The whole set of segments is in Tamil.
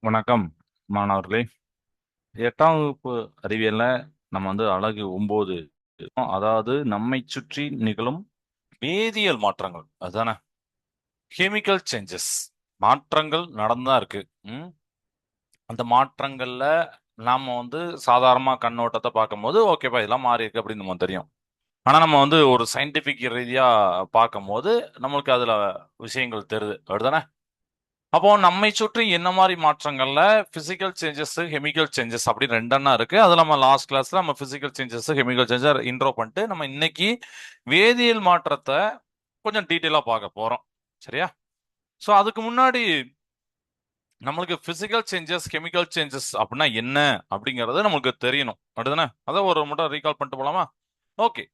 வணக்கம் மாணவர்களே. 8ஆம் வகுப்பு அறிவியல்ல நம்ம அலகு 9, அதாவது நம்மை சுற்றி நிகழும் வேதியியல் மாற்றங்கள், அதுதானே? கெமிக்கல் சேஞ்சஸ், மாற்றங்கள் நடந்தா இருக்கு. ம்? அந்த மாற்றங்கள்ல நாம சாதாரணமா கண்ணோட்டத்தை பார்க்கும்போது ஓகேப்பா இதெல்லாம் மாறி இருக்கு அப்படின்னு நம்ம தெரியும். ஆனா நம்ம ஒரு சயின்டிபிக் ரீதியா பார்க்கும்போது நம்மளுக்கு அதுல விஷயங்கள் தெரியுது, அப்படிதானே? அப்போ நம்மை சுற்றி என்ன மாதிரி மாற்றங்கள்ல பிசிக்கல் சேஞ்சஸ், கெமிக்கல் சேஞ்சஸ் அப்படி ரெண்டெண்ணா இருக்கு. அதுல நம்ம லாஸ்ட் கிளாஸ்ல நம்ம physical changes, chemical changes intro பண்ணிட்டு நம்ம இன்னைக்கு வேதியியல் மாற்றத்தை கொஞ்சம் டீட்டெயிலா பார்க்க போறோம். சரியா? ஸோ அதுக்கு முன்னாடி நம்மளுக்கு பிசிக்கல் சேஞ்சஸ், கெமிக்கல் சேஞ்சஸ் அப்படின்னா என்ன அப்படிங்கறது நம்மளுக்கு தெரியணும், அப்படிதானே? அதை ஒரு மட்டும் ரீகால் பண்ணிட்டு போலாமா? ஓகே.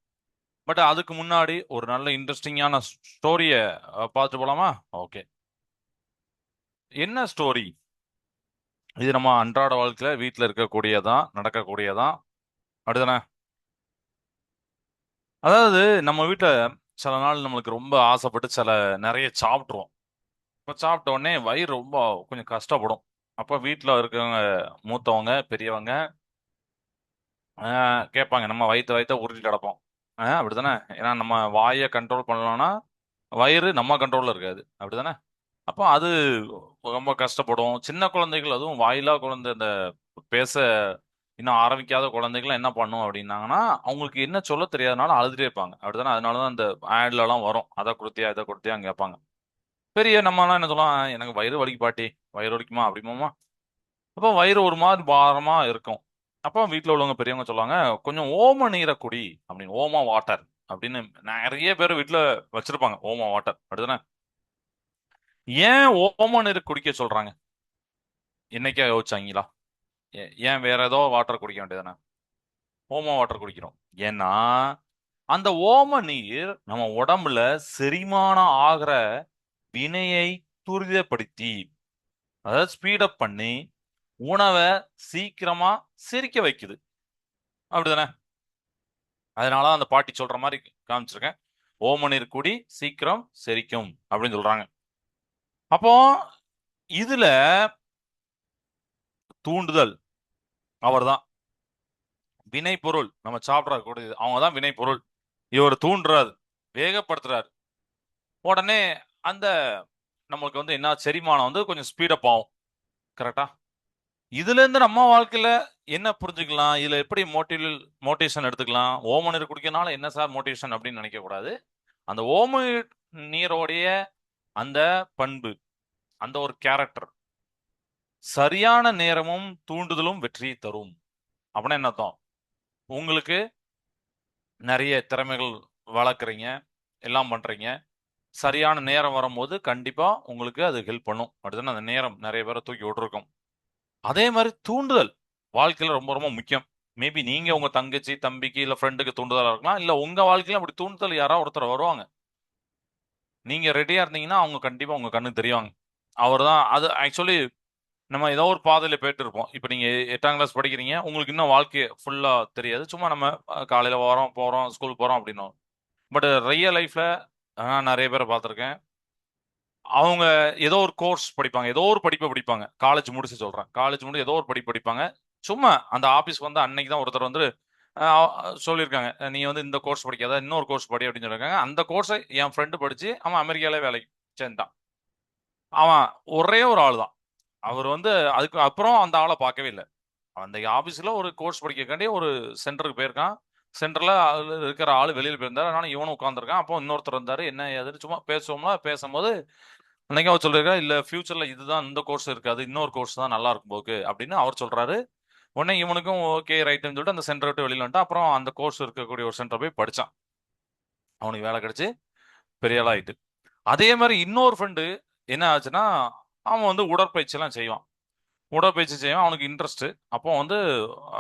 பட் அதுக்கு முன்னாடி ஒரு நல்ல இன்ட்ரெஸ்டிங்கான ஸ்டோரியை பார்த்துட்டு போலாமா? ஓகே. என்ன ஸ்டோரி இது? நம்ம அன்றாட வாழ்க்கையில வீட்டில் இருக்கக்கூடியதான், நடக்கக்கூடியதான், அப்படிதானே? அதாவது நம்ம வீட்டில் சில நாள் நம்மளுக்கு ரொம்ப ஆசைப்பட்டு நிறைய சாப்பிட்ருவோம். இப்போ சாப்பிட்ட உடனே வயிறு ரொம்ப கொஞ்சம் கஷ்டப்படும். அப்போ வீட்டில் இருக்கவங்க, மூத்தவங்க, பெரியவங்க கேட்பாங்க. நம்ம வயிற்ற உருட்டிட்டு கிடப்போம். அப்படிதானே? ஏன்னா நம்ம வாயை கண்ட்ரோல் பண்ணலாம்னா வயிறு நம்ம கண்ட்ரோல்ல இருக்காது, அப்படிதானே? அப்போ அது ரொம்ப கஷ்டப்படும். சின்ன குழந்தைகள், அதுவும் வாயிலா குழந்தை, இந்த பேச இன்னும் ஆரம்பிக்காத குழந்தைகள் என்ன பண்ணும் அப்படின்னாங்கன்னா, அவங்களுக்கு என்ன சொல்ல தெரியாதனால அழுதுட்டே இருப்பாங்க, அப்படிதானே? அதனாலதான் இந்த ஆட்ல எல்லாம் வரும், அதை கொடுத்தியா இதை கொடுத்தியான்னு கேட்பாங்க. பெரிய நம்ம எல்லாம் என்ன சொல்லலாம், எனக்கு வயிறு வலிக்கு பாட்டி, வயிறு வலிக்குமா அப்படிமாமா. அப்போ வயிறு ஒரு மாதிரி பாரமா இருக்கும். அப்போ வீட்டில் உள்ளவங்க பெரியவங்க சொல்லுவாங்க, கொஞ்சம் ஓம நீரை குடி அப்படின்னு, ஓமா வாட்டர் அப்படின்னு. நிறைய பேர் வீட்டில் வச்சிருப்பாங்க ஓமா வாட்டர், அப்படிதானே? ஏன் ஓம நீர் குடிக்க சொல்றாங்க? என்னைக்கா யோசிச்சாங்களா? ஏன் வேற ஏதோ வாட்டர் குடிக்க வேண்டியதானே? ஓம வாட்டர் குடிக்கிறோம் ஏன்னா அந்த ஓம நீர் நம்ம உடம்புல செரிமானம் ஆகிற வினையை துரிதப்படுத்தி, அதாவது ஸ்பீடப் பண்ணி உணவை சீக்கிரமா செரிக்க வைக்குது, அப்படிதானே? அதனால அந்த பாட்டி சொல்ற மாதிரி காமிச்சிருக்கேன். ஓம நீர் குடி, சீக்கிரம் செரிக்கும் அப்படின்னு சொல்றாங்க. அப்போ இதுல தூண்டுதல் அவர்தான் வினை பொருள். நம்ம சாப்பிட கூடியது அவங்க தான் வினை பொருள். இவர் தூண்டுறாரு, வேகப்படுத்துறாரு. உடனே அந்த நம்மளுக்கு என்ன செரிமானம் கொஞ்சம் ஸ்பீடப் ஆகும். கரெக்டா? இதுல இருந்து நம்ம வாழ்க்கையில என்ன புரிஞ்சுக்கலாம்? இதுல எப்படி மோட்டிவேஷன் எடுத்துக்கலாம்? ஓம நீர் குடிக்கனால என்ன சார் மோட்டிவேஷன் அப்படின்னு நினைக்க கூடாது. அந்த ஓம நீரோடைய அந்த பண்பு, அந்த ஒரு கேரக்டர், சரியான நேரமும் தூண்டுதலும் வெற்றியை தரும். அப்படின்னா என்ன அர்த்தம்? உங்களுக்கு நிறைய திறமைகள் வளர்க்குறீங்க, எல்லாம் பண்றீங்க. சரியான நேரம் வரும்போது கண்டிப்பா உங்களுக்கு அது ஹெல்ப் பண்ணும், அப்படிதானே? அந்த நேரம் நிறைய பேரை தூக்கி விட்டுருக்கும். அதே மாதிரி தூண்டுதல் வாழ்க்கையில ரொம்ப ரொம்ப முக்கியம். மேபி நீங்க உங்க தங்கச்சி, தம்பிக்கு, இல்ல ஃப்ரெண்டுக்கு தூண்டுதலா இருக்கலாம். இல்ல உங்க வாழ்க்கையில அப்படி தூண்டுதல் யாராவது ஒருத்தர் வருவாங்க. நீங்க ரெடியா இருந்தீங்கன்னா அவங்க கண்டிப்பா உங்க கண்ணுக்கு தெரிவாங்க. அவர்தான் அது. ஆக்சுவலி நம்ம ஏதோ ஒரு பாதையில போயிட்டு இருப்போம். இப்ப நீங்க 8ஆம் கிளாஸ் படிக்கிறீங்க. உங்களுக்கு இன்னும் வாழ்க்கை ஃபுல்லா தெரியாது. சும்மா நம்ம காலையில வரோம், போறோம், ஸ்கூல் போறோம் அப்படின்னோம். பட் ரியல் லைஃப்ல நான் நிறைய பேரை பார்த்திருக்கேன். அவங்க ஏதோ ஒரு கோர்ஸ் படிப்பாங்க. ஏதோ ஒரு படிப்பை படிப்பாங்க. காலேஜ் முடிச்சு சொல்றேன். காலேஜ் முடிச்சு ஏதோ ஒரு படிப்பு படிப்பாங்க. சும்மா அந்த ஆபீஸ்க்கு அன்னைக்கு தான் ஒருத்தர் அ சொல்லியிருக்காங்க. "நீ இந்த கோர்ஸ் படிக்காத, இன்னொரு கோர்ஸ் படி" அப்படின்னு சொல்லியிருக்காங்க. அந்த கோர்ஸை என் ஃப்ரெண்டு படிச்சு அவன் அமெரிக்கால வேலைக்கு சேர்ந்துட்டான். அவன் ஒரே ஒரு ஆள் தான். அவர் அதுக்கு அப்புறம் அந்த ஆளை பார்க்கவே இல்ல. அந்த ஆபீஸ்ல ஒரு கோர்ஸ் படிக்கக்காண்டி ஒரு சென்டருக்கு போயிருக்கான். சென்டர்ல அதுல இருக்கிற ஆளு வெளியில போயிருந்தாரு. அதனால இவனும் உட்கார்ந்திருக்கான். அப்போ இன்னொருத்தர் இருந்தாரு. என்ன ஏதுன்னு சும்மா பேசுவோம்ல. பேசும்போது அன்னைக்கு அவர் சொல்லியிருக்காரு, "இல்ல ஃபியூச்சர்ல இதுதான், இந்த கோர்ஸ் இருக்காது. இன்னொரு கோர்ஸ் தான் நல்லா இருக்கும் போக்கு" அப்படின்னு அவர் சொல்றாரு. உடனே இவனுக்கும் ஓகே ரைட்ன்னு சொல்லிட்டு அந்த சென்டரை விட்டு வெளியில வந்துட்டான். அப்புறம் அந்த கோர்ஸ் இருக்கக்கூடிய ஒரு சென்டர் போய் படிச்சான். அவனுக்கு வேலை கிடைச்சு பெரிய ஆளா ஆயிட்டு. அதே மாதிரி இன்னொரு ஃப்ரெண்டு என்ன ஆச்சுன்னா, அவன் உடற்பயிற்சி எல்லாம் செய்வான். உடற்பயிற்சி செய்வான். அவனுக்கு இன்ட்ரெஸ்ட். அப்போ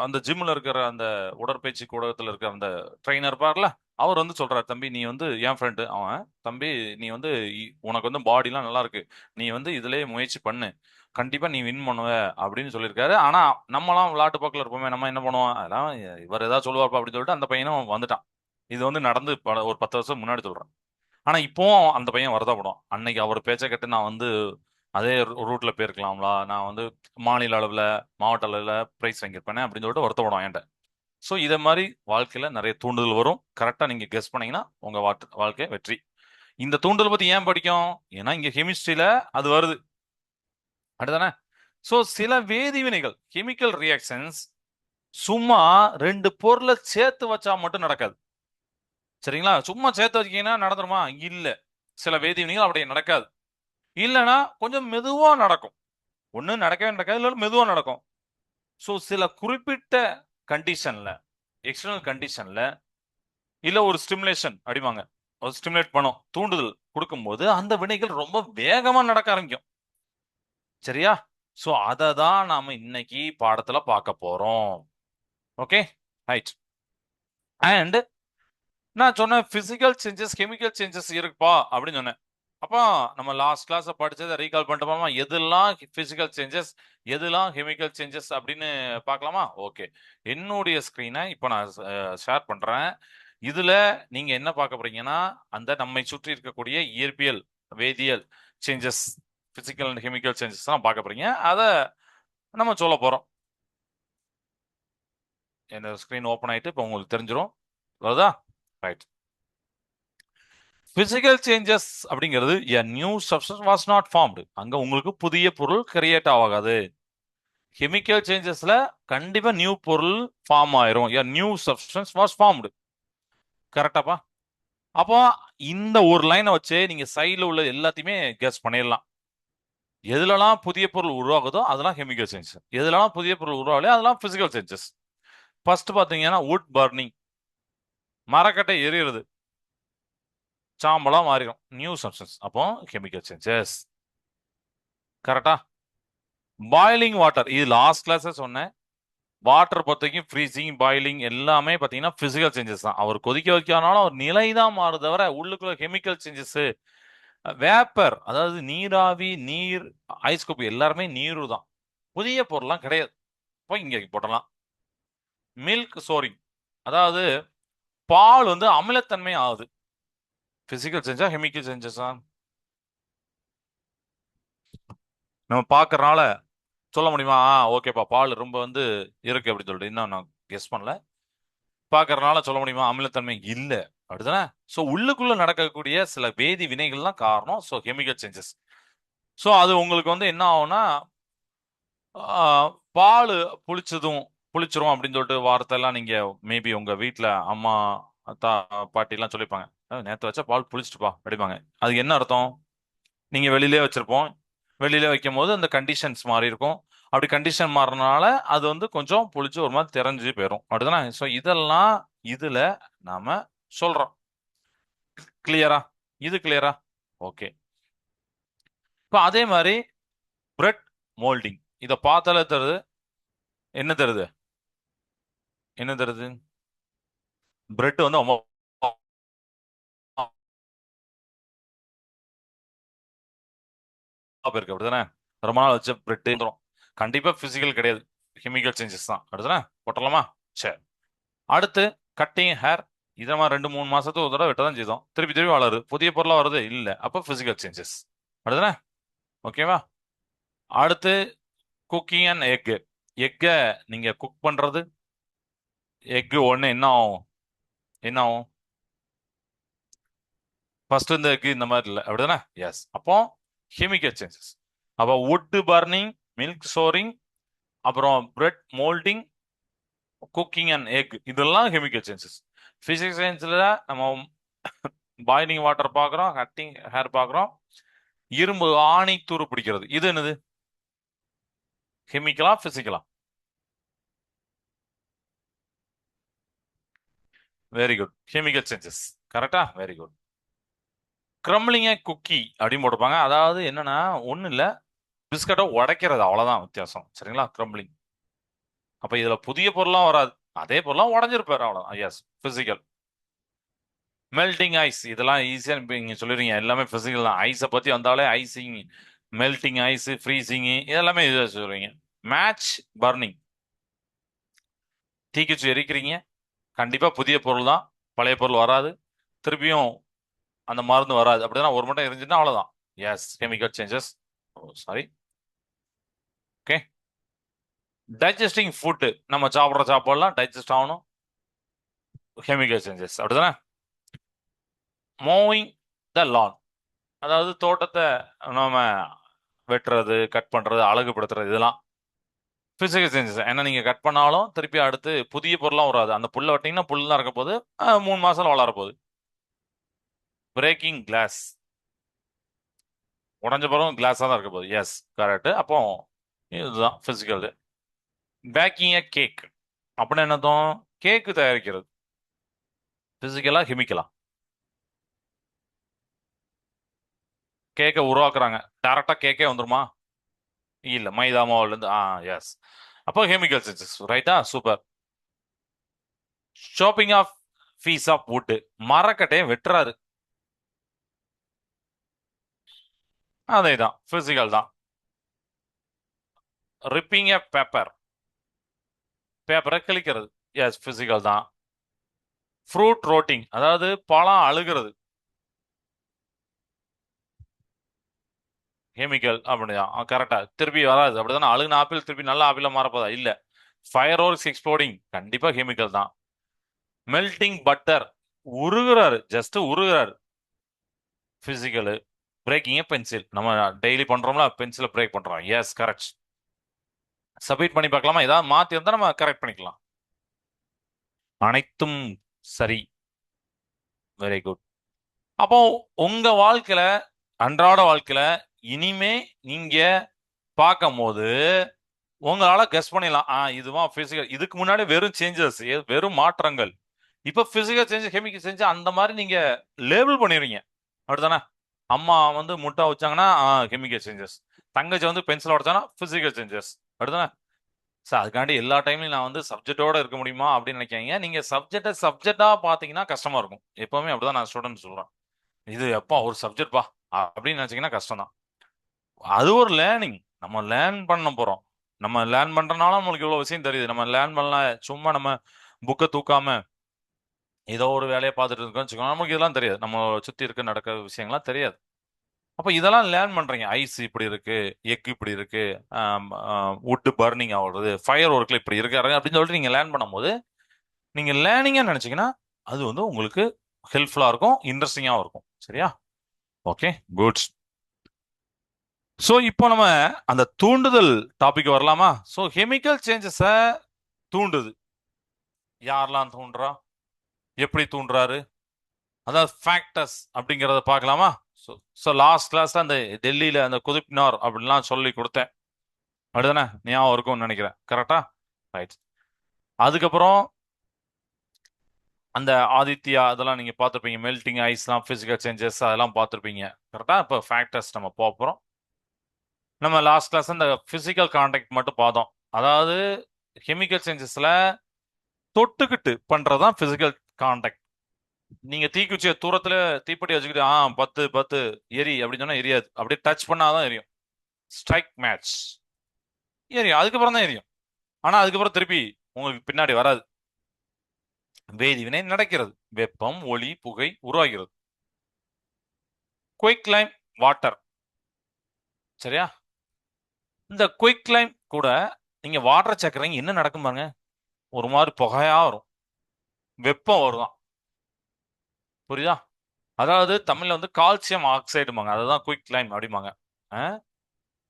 அந்த ஜிம்ல இருக்கிற அந்த உடற்பயிற்சி கூடத்துல இருக்கிற அந்த ட்ரெயினர் இருப்பார்ல, அவர் சொல்றாரு, "தம்பி நீ என் ஃப்ரெண்டு அவன். தம்பி நீ உனக்கு பாடிலாம் நல்லா இருக்கு. நீ இதுலயே முயற்சி பண்ணு. கண்டிப்பா நீ வின் பண்ணுவ" அப்படின்னு சொல்லியிருக்காரு. ஆனா நம்மலாம் விளையாட்டு போக்குல இருப்போமே, நம்ம என்ன பண்ணுவோம், அதெல்லாம் இவர் ஏதாவது சொல்லுவார்ப்பா அப்படின்னு சொல்லிட்டு அந்த பையனும் வந்துட்டான். இது நடந்து ஒரு 10 வருஷம் முன்னாடி சொல்றேன். ஆனா இப்போவும் அந்த பையன் வருத்தப்படுவான். அன்னைக்கு அவர் பேச்ச கேட்டு நான் அதே ரூட்ல போயிருக்கலாம்ல, நான் வந்து மாநில அளவில் மாவட்ட அளவில் ப்ரைஸ் வாங்கியிருப்பேனே அப்படின்னு சொல்லிட்டு வருத்தப்படும் என்கிட்ட. ஸோ இதை மாதிரி வாழ்க்கையில் நிறைய தூண்டுதல் வரும். கரெக்டாக நீங்கள் கெஸ் பண்ணீங்கன்னா உங்கள் வாழ்க்கை வெற்றி. இந்த தூண்டுதல் பற்றி ஏன் படிக்கும்? ஏன்னா இங்கே கெமிஸ்ட்ரியில் அது வருது. அடுத்தானே? ஸோ சில வேதிவினைகள் கெமிக்கல் ரியாக்ஷன்ஸ் சும்மா ரெண்டு பொருளை சேர்த்து வச்சா மட்டும் நடக்காது. சரிங்களா? சும்மா சேர்த்து வச்சீங்கன்னா நடந்துருமா? இல்ல. சில வேதிவினைகள் அப்படி நடக்காது. இல்லைன்னா கொஞ்சம் மெதுவா நடக்கும். ஒண்ணு நடக்கவே நடக்காது, இல்ல மெதுவா நடக்கும். ஸோ சில குறிப்பிட்ட கண்டிஷன்ல, எக்ஸ்டர்னல் கண்டிஷன்ல இல்ல ஒரு ஸ்டிமுலேஷன் அடிவாங்க, ஒரு ஸ்டிமுலேட் பண்ணும், தூண்டுதல் கொடுக்கும்போது அந்த வினைகள் ரொம்ப வேகமா நடக்க ஆரம்பிக்கும். சரியா? ஸோ அதை தான் நாம இன்னைக்கு பாடத்துல பார்க்க போறோம். Okay, right. அண்ட் நான் சொன்ன பிசிக்கல் சேஞ்சஸ் கெமிக்கல் சேஞ்சஸ் இருக்குப்பா அப்படின்னு சொன்னேன். அப்போ நம்ம லாஸ்ட் கிளாஸ் படிச்சதை ரீகால் பண்ணிட்டு போலாமா? எதெல்லாம் பிசிக்கல் சேஞ்சஸ், எதெல்லாம் கெமிக்கல் சேஞ்சஸ் அப்படின்னு பார்க்கலாமா? ஓகே, என்னுடைய ஸ்கிரீனை இப்போ நான் ஷேர் பண்றேன். இதுல நீங்க என்ன பார்க்க போறீங்கன்னா, அந்த நம்மை சுற்றி இருக்கக்கூடிய இயற்பியல் வேதியியல் changes, physical and chemical changes தான் பார்க்க போறீங்க. அதை நம்ம சொல்ல போறோம். என்ன ஸ்கிரீன் ஓப்பன் ஆயிட்டு இப்போ உங்களுக்கு தெரிஞ்சிடும். வருதா? ரைட். பிசிக்கல் சேஞ்சஸ் அப்படிங்கிறது a new substance was not formed. அங்க உங்களுக்கு புதிய பொருள் கிரியேட் ஆகாது. கெமிக்கல் சேஞ்சஸ்ல கண்டிப்பா நியூ பொருள் ஃபார்ம் ஆயிரும். a new substance was formed. கரெக்டாப்பா? அப்போ இந்த ஒரு லைனை வச்சு நீங்க சைடில் உள்ள எல்லாத்தையுமே கெஸ் பண்ணிடலாம். எதுலலாம் புதிய பொருள் உருவாகுதோ அதெல்லாம் கெமிக்கல் சேஞ்சஸ், எதுலலாம் புதிய பொருள் உருவாகலையோ அதெல்லாம் பிசிக்கல் சேஞ்சஸ். ஃபர்ஸ்ட் பாத்தீங்கன்னா வுட் பர்னிங், மரக்கட்டை எரியுறது, சாம்பலா மாறிடும், நியூ சப்ஸ்டன்ஸ். அப்போ கெமிக்கல் சேஞ்சஸ். கரெக்டா? பாயிலிங் வாட்டர், இது லாஸ்ட் கிளாஸ் சொன்னேன். வாட்டர் பொறுத்தவரைக்கும் ஃப்ரீசிங் பாயிலிங் எல்லாமே பார்த்தீங்கன்னா பிசிக்கல் சேஞ்சஸ் தான். அவர் கொதிக்க வைக்கானாலும் அவர் நிலை தான் மாறு தவிர உள்ளுக்குள்ள கெமிக்கல் சேஞ்சஸ். வேப்பர், அதாவது நீராவி, நீர், ஐஸ் கப் எல்லாருமே நீரு தான், புதிய பொருள்லாம் கிடையாது. இப்போ இங்க போட்டலாம். மில்க் சோரிங், அதாவது பால் வந்து அமிலத்தன்மை ஆகுது. பிசிக்கல் சேஞ்சா கெமிக்கல் சேஞ்சஸா? நம்ம பார்க்கறனால சொல்ல முடியுமா? ஓகேப்பா, பால் ரொம்ப வந்து இருக்கு அப்படின்னு சொல்லிட்டு இன்னும் நான் கெஸ் பண்ணல. பார்க்கறனால சொல்ல முடியுமா அமிலத்தன்மை இல்ல, அப்படிதானே? ஸோ உள்ளுக்குள்ள நடக்கக்கூடிய சில வேதி வினைகள் தான் காரணம். So chemical changes. ஸோ அது உங்களுக்கு வந்து என்ன ஆகும்னா, பால் புளிச்சிரும் அப்படின்னு சொல்லிட்டு வார்த்தையெல்லாம் நீங்க மேபி உங்க வீட்டில் அம்மா அத்தா பாட்டிலாம் சொல்லிப்பாங்க. நேற்று வச்சா பால் புளிச்சிட்டுப்பா அப்படிப்பாங்க. அதுக்கு என்ன அர்த்தம்? நீங்க வெளியிலே வச்சிருப்போம், வெளியில வைக்கும் போது அந்த கண்டிஷன்ஸ் மாறி இருக்கும். அப்படி கண்டிஷன் மாறினால அது வந்து கொஞ்சம் புளிச்சு ஒரு மாதிரி தெரிஞ்சு போயிடும், அப்படிதானே? ஸோ இதெல்லாம் இதுல நாம சொல்றோம். கிளியரா? இது கிளியரா? ஓகே. இப்போ அதே மாதிரி பிரெட் மோல்டிங், இதை பார்த்தாலே தருது. என்ன தருது? என்ன தருது? பிரெட் வந்து இருக்கு, அப்படிதானே? ரொம்ப நாள் வச்ச பிரெட் வந்துடும். கண்டிப்பா பிசிக்கல் கிடையாது, கெமிக்கல் சேஞ்சஸ் தான், அப்படிதானே? போட்டலாமா? சரி. அடுத்து கட்டிங் ஹேர், இதை மாதிரி 2-3 மாசத்துக்கு ஒரு தடவை வெட்டதான் செய்தோம், திருப்பி திருப்பி வளருது, புதிய பொருளா வருது இல்ல, அப்போ பிசிக்கல் சேஞ்சஸ், அப்படிதானே? ஓகேவா? அடுத்து குக்கிங் அண்ட் எக், எக்கை நீங்க குக் பண்றது, எக் ஒண்ணு என்ன ஆகும்? என்ன ஆகும்? ஃபர்ஸ்ட் இந்த எக் இந்த மாதிரி இல்லை, அப்படிதானே? எஸ். அப்போ கெமிக்கல் சேஞ்சஸ். அப்போ வுட் பர்னிங், மில்க் ஸ்டோரிங், அப்புறம் bread moulding, cooking and egg, இதெல்லாம் கெமிக்கல் சேஞ்சஸ். பிசிக்ஸ் சயின்ஸ்ல நம்ம பாயிலிங் வாட்டர் பார்க்குறோம், கட்டிங் ஹேர் பார்க்குறோம், இரும்பு ஆணி துரு பிடிக்கிறது, இது என்னது? கெமிக்கலா பிசிக்கலா? Very good, chemical changes. கரெக்டா? Very good. கிரம்லிங்க குக்கி அப்படின்னு போட்டிருப்பாங்க. அதாவது என்னன்னா ஒன்றும் இல்லை, பிஸ்கட்டை உடைக்கிறது, அவ்வளோதான் வித்தியாசம். சரிங்களா? கிரம்லிங். அப்போ இதில் புதிய பொருளாம் வராது, அதே பொருளாம் உடஞ்சிருப்பாரு, அவ்வளோதான். S, physical. மெல்டிங் ஐஸ், இதெல்லாம் ஈஸியாக நீங்க சொல்லிடுறீங்க, எல்லாமே பிசிக்கல் தான். ஐஸை பற்றி வந்தாலே ஐசிங், மெல்டிங் ஐஸ், ஃப்ரீசிங், இதெல்லாமே இதை சொல்றீங்க. மேட்ச் பர்னிங், தீக்குச்சி எரிக்கிறீங்க, கண்டிப்பா புதிய பொருள் தான், பழைய பொருள் வராது, திருப்பியும் அந்த மருந்து வராது, அப்படிதான் ஒரு மட்டும் எரிஞ்சுன்னா அவ்வளவுதான். Yes, chemical changes. Sorry. Okay. Digesting food, நம்ம சாப்பிட்ற சாப்பாடுலாம் டைஜஸ்ட் ஆகணும். கெமிக்கல் சேஞ்சஸ், அப்படிதானே? மூவிங் த லான், அதாவது தோட்டத்தை நம்ம வெட்டுறது, கட் பண்றது, அழகுபடுத்துறது, இதெல்லாம் பிசிக்கல் சேஞ்சஸ். ஏன்னா நீங்க கட் பண்ணாலும் திருப்பி அடுத்து புதிய பொருளாம் வராது. அந்த புல்லை வெட்டிங்கன்னா புல் தான் இருக்க போகுது, 3 மாசம் வளர போகுது. பிரேக்கிங் கிளாஸ், உடஞ்ச பிறகு கிளாஸாக தான் இருக்க போகுது. Yes, correct. அப்போ இதுதான் பிசிக்கல். பேக்கிங் ஏ கேக் அப்படின்னு என்னதும், கேக்கு தயாரிக்கிறது. பிசிக்கலா கெமிக்கலா? கேக்கை உருவாக்குறாங்க, டேரக்டா கேக்கே வந்துருமா? இல்ல, மைதா மாவுல இருந்து. எஸ். அப்போ கெமிக்கல் சேஞ்சஸ், ரைட்டா? Super. Chopping of piece of wood, மரக்கட்டையை வெட்டுறாரு. அதேதான், பிசிக்கல் தான். ரிப்பிங் ஏ பேப்பர், பேப்பரை கிழிக்கிறது. எஸ், பிசிக்கல் தான். ஃப்ரூட் ரோட்டிங், அதாவது பழம் அழுகிறது. கெமிக்கல் அப்படிதான், கரெக்டா. திருப்பி வராது, அப்படிதானே? அழுகுன ஆப்பிள் திருப்பி நல்ல ஆப்பிளா மாறப்போதா? இல்ல. ஃபயர் ஒர்க்ஸ் எக்ஸ்ப்ளோடிங், கண்டிப்பா கெமிக்கல் தான். மெல்டிங் பட்டர், உருகுறாரு, ஜஸ்ட் உருகுறாரு. பிசிக்கல். பிரேக்கிங் பென்சில், நம்ம டெய்லி பண்றோம்ல, பென்சிலை பிரேக் பண்றோம். S, correct. சப்மிட் பண்ணி பார்க்கலாமா? ஏதாவது மாத்தி இருந்தா நம்ம கரெக்ட் பண்ணிக்கலாம். அனைத்தும் சரி, வெரி குட். அப்போ உங்க வாழ்க்கையில, அன்றாட வாழ்க்கையில இனிமே நீங்க பார்க்கும் போது உங்களால கெஸ் பண்ணிடலாம், இதுவா பிசிக்கல். இதுக்கு முன்னாடி வெறும் சேஞ்சஸ், வெறும் மாற்றங்கள். இப்ப பிசிக்கல் சேஞ்ச், கெமிக்கல் சேஞ்ச், அந்த மாதிரி நீங்க லேபிள் பண்ணிடுறீங்க, அப்படித்தானே? அம்மா வந்து முட்டை வச்சாங்கன்னா கெமிக்கல் சேஞ்சஸ், தங்கச்சி வந்து பென்சில் உடைச்சானா பிசிக்கல் சேஞ்சஸ், அப்படித்தானே? சார், அதுக்காண்டி எல்லா டைம்லயும் நான் வந்து சப்ஜெக்டோட இருக்க முடியுமா அப்படின்னு நினைக்காதீங்க. நீங்க சப்ஜெக்டா பாத்தீங்கன்னா கஷ்டமா இருக்கும். எப்பவுமே அப்படிதான் நான் ஸ்டூடெண்ட் சொல்றேன். இது எப்பா ஒரு சப்ஜெக்ட் பா அப்படின்னு நினைச்சீங்கன்னா கஷ்டம் தான். அது ஒரு லேர்னிங், நம்ம லேர்ன் பண்ண போறோம். நம்ம லேர்ன் பண்றதுனால நம்மளுக்கு இவ்வளவு விஷயம் தெரியுது. நம்ம லேர்ன் பண்ணலாம், சும்மா நம்ம புக்கை தூக்காம ஏதோ ஒரு வேலையை பார்த்துட்டு இருக்கோம்னு வச்சுக்கோங்க, நமக்கு இதெல்லாம் தெரியாது. நம்ம சுத்தி இருக்க நடக்கிற விஷயங்கள்லாம் தெரியாது. அப்ப இதெல்லாம் லேர்ன் பண்றீங்க. ஐஸ் இப்படி இருக்கு, எக் இப்படி இருக்கு, வுட் பர்னிங் ஆகுறது, ஃபயர் ஒர்க்ல இப்படி இருக்காரு அப்படின்னு சொல்லிட்டு நீங்க லேர்ன் பண்ணும்போது, நீங்க லேர்னிங்கா நினைச்சீங்கன்னா அது வந்து உங்களுக்கு ஹெல்ப்ஃபுல்லா இருக்கும், இன்ட்ரெஸ்டிங்காகவும் இருக்கும். சரியா? Okay, good. ஸோ இப்போ நம்ம அந்த தூண்டுதல் டாபிக் வரலாமா? ஸோ கெமிக்கல் சேஞ்சஸை தூண்டுது. யாரெல்லாம் தூண்டுறா, எப்படி தூண்டுறாரு, அதாவது ஃபேக்டர்ஸ் அப்படிங்கிறத பார்க்கலாமா? ஸோ லாஸ்ட் கிளாஸ்ல அந்த டெல்லியில அந்த குதுப்மினார் அப்படின்லாம் சொல்லி கொடுத்தேன், அப்படிதானே? ஞாபகம் இருக்கும்னு நினைக்கிறேன், கரெக்டா? ரைட். அதுக்கப்புறம் அந்த ஆதித்யா அதெல்லாம் நீங்க பார்த்துருப்பீங்க, மெல்டிங் ஐஸ்லாம், பிசிக்கல் சேஞ்சஸ் அதெல்லாம் பார்த்துருப்பீங்க, கரெக்டா? இப்போ ஃபேக்டர்ஸ் நம்ம போகிறோம். நம்ம லாஸ்ட் கிளாஸ் அந்த பிசிக்கல் கான்டாக்ட் மட்டும் பார்த்தோம். அதாவது கெமிக்கல் சேஞ்சஸ்ல தொட்டுக்கிட்டு பண்றதுதான் பிசிக்கல் கான்டாக்ட். நீங்க தீக்குச்சிய தூரத்துல தீப்பெட்டி வச்சுக்கிட்டு பத்து பத்து எரி அப்படின்னு சொன்னா எரியாது. அப்படியே டச் பண்ணாதான் எரியும். ஸ்ட்ரைக் மேட்ச் எரியும், அதுக்கப்புறம் தான் எரியும். ஆனா அதுக்கப்புறம் திருப்பி உங்களுக்கு பின்னாடி வராது. வேதிவினை நடக்கிறது, வெப்பம், ஒளி, புகை உருவாகிறது. குயிக் லைம் வாட்டர், சரியா? இந்த குயிக் லைம் கூட நீங்க வாட்டர் சேர்க்கறீங்க, என்ன நடக்கும் பாருங்க, ஒரு மாதிரி புகையா வரும், வெப்பம் வருதான். புரியுதா? அதாவது தமிழ்ல வந்து கால்சியம் ஆக்சைடுமாங்க, அதுதான் குயிக் லைம் அப்படிம்பாங்க.